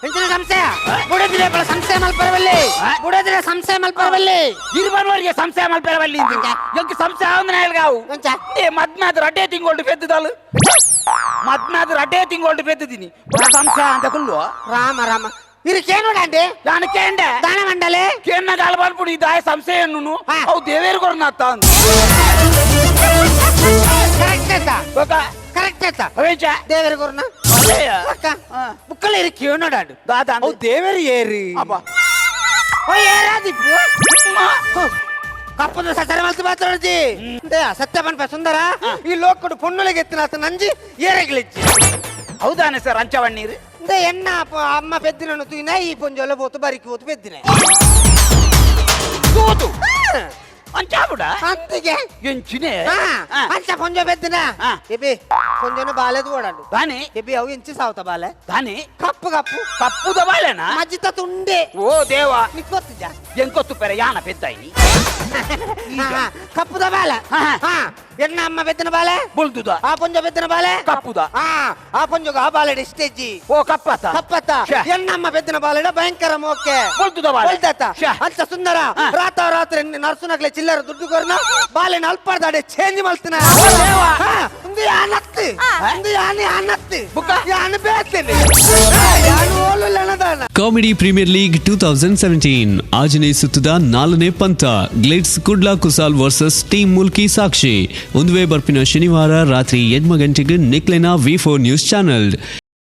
ಎಂಚಿನ ಸಂಶಯ ಬುಡದಿಲೆ ಬಳ ಸಂಶಯ ಮಲ್ಪರವಲ್ಲಿ ಬುಡದಿಲೆ ಸಂಶಯ ಮಲ್ಪರವಲ್ಲಿ ಇರುವವರಿಗೆ ಸಂಶಯ ಮಲ್ಪರವಲ್ಲಿ ಎಂಕ್ ಸಂಶಯ ಆವಂದನ ಹೇಳ್ಗಾವು ಎಂಚ ಏ ಮದ್ನಾದ ರಡ್ಡೆ ತಿಂಗೊಳ್ಡು ಬೆದ್ದದಾಲು ಮದ್ನಾದ ರಡ್ಡೆ ತಿಂಗೊಳ್ಡು ಬೆದ್ದದಿನಿ ಸಂಶಯ ಅಂತ ಕುಲ್ಲು ರಾಮ ರಾಮ ಇರು ಕೇನೋಡಂಡೆ ನಾನು ಕೇಂಡೆ ದಾನ ಮಂಡಲೆ ಕೇನ್ನ ಗಾಲ ಬಲ್ಪುಡು ಇದಾಯ ಸಂಶಯನ್ನು ಅವು ದೇವೇರು ಕೊರನಾತ ಕರೆಕ್ಟ್ ಆಯ್ತಾ ಬಕ ಕರೆಕ್ಟ್ ಆಯ್ತಾ ಅವೇಚ ದೇವರ ಗುರುನ ಅಕ್ಕ ಬುಕ್ಕಲ ಇರು ಕೇನೋಡಾಡು ದಾದಾ ಅವು ದೇವರ ಏರಿ ಅಪ್ಪ ಓ ಏರಾದಿಪ್ಪು ಕಪ್ಪದ ಸಚರ ಮಲ್ತು ಮಾತಾಡ್ತಿ ಸತ್ಯ ಪನ್ಪ ಸುಂದರ ಈ ಲೋಕಡು ಪೊನ್ನುಲೆಗೆ ಎತ್ತಿನ ನಂಜಿ ಏರೆಗಿಳಿಚ್ಚಿ ಹೌದಾನೆ ಸರ್ ಅಂಚವಣ್ಣೀರು ಎನ್ನ ಅಮ್ಮ ಪೆದ್ದಿನ ತೂಯಿನ ಈ ಪೊಂಜೊಲ್ಲ ಬೋತು ಬರಿಕಿ ಬೋತು ಪೆದ್ದಿನ ತೂತು ಅಂಚಾಬುಡ ಅಂತಿಗೆ ಎಂಚಿನೆ ಅಂಚ ಪೊಂಜ ಪೆದ್ದಿನ ಎಬಿ ಪೊಂಜನ ಬಾಲೆದು ಓಡಾಡು ದಾನಿ ಎಬಿ ಅವು ಎಂಚಿ ಸಾವತ ಬಾಲೆ ದಾನಿ ಕಪ್ಪು ಕಪ್ಪು ಕಪ್ಪುದ ಬಾಳೆನಾ ಮಜ್ಜಿತ ತುಂಡೆ ಓ ದೇವ ನಿಕ್ ಗೊತ್ತಿದ್ದ ಎಂಕೊತ್ತು ಪೆರೆ ಯಾನ ಪೆದ್ದಾಯಿ ಕಪ್ಪುದ ಬಾಲೆ ಎನ್ನ ಅಮ್ಮ ಬೆದ್ದಿನ ಬಾಲೆ ಬುಲ್ದುದ ಆ ಪೊಂಜ ಬೆದ್ದಿನ ಬಾಲೆ ಕಪ್ಪುದ ಆ ಪೊಂಜಗ ಆ ಬಾಲೆಡ ಸ್ಟೇಜಿ ಓ ಕಪ್ಪತ ಕಪ್ಪತ್ತ ಎನ್ನಮ್ಮ ಬೆದ್ದಿನ ಬಾಲೆಡ ಭಯಂಕರ ಮೋಕೆ ಬುಲ್ದುದ ಬಾಳೆ ಅಂತ ಸುಂದರ ರಾತ್ರಿ ನರ್ಸುನಗ್ಲೆ ಚಿಲ್ಲರ ದುಡ್ಡು ಕೊರ್ನ ಬಾಲೆನ ಅಲ್ಪಾರ್ದಾಡೆ ಚೇಂಜ್ ಮಲ್ತಿನ ಒಂದು ಯಾನತ್ತಿ ಒಂದು ಯಾನಿ ಅನ್ನತ್ತಿ ಬುಕ್ಕ ಯಾನು ಬೇಕ್ತೇನೆ ಯಾನು ಓಲು ಲೆಣದಾನ ಕಾಮಿಡಿ ಪ್ರೀಮಿಯರ್ ಲೀಗ್ 2017 ಆಜನೇ ಸುತ್ತದ 4ನೇ ಪಂತ Glitz Kudla Kusal versus team Mulki Sakshi ಒಂದುವೇ ಬರ್ಪಿನ ಶನಿವಾರ ರಾತ್ರಿ 8 ಗಂಟೆಗೆ ನಿಕ್ಲೆನ V4 ನ್ಯೂಸ್ ಚಾನೆಲ್.